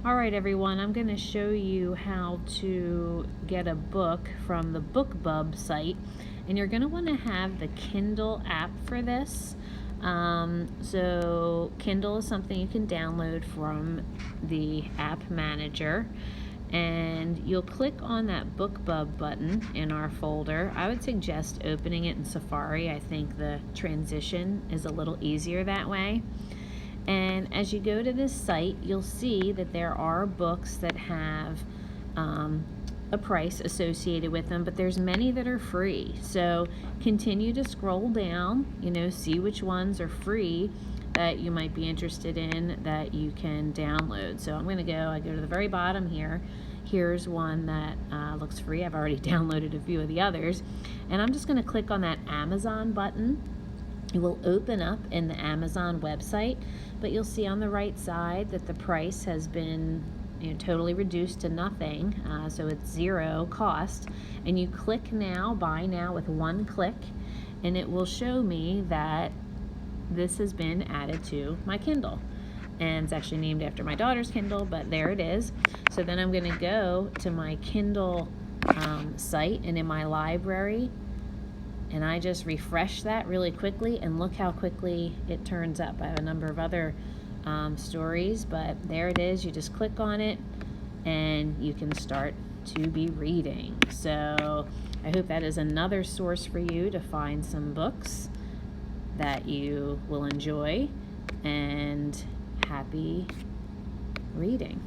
All right, everyone, I'm going to show you how to get a book from the BookBub site, and you're going to want to have the Kindle app for this. So Kindle is something you can download from the app manager, and you'll click on that BookBub button in our folder. I would suggest opening it in Safari. I think the transition is a little easier that way. And as you go to this site, you'll see that there are books that have a price associated with them, but there's many that are free. So continue to scroll down, see which ones are free that you might be interested in that you can download. So I go to the very bottom here. Here's one that looks free. I've already downloaded a few of the others. And I'm just gonna click on that Amazon button. It will open up in the Amazon website, but you'll see on the right side that the price has been totally reduced to nothing, so it's zero cost. And you click buy now with one click, and it will show me that this has been added to my Kindle. And it's actually named after my daughter's Kindle, but there it is. So then I'm going to go to my Kindle site, and in my library, and I just refresh that really quickly, and look how quickly it turns up. I have a number of other stories, but there it is. You just click on it and you can start to be reading. So I hope that is another source for you to find some books that you will enjoy, and happy reading.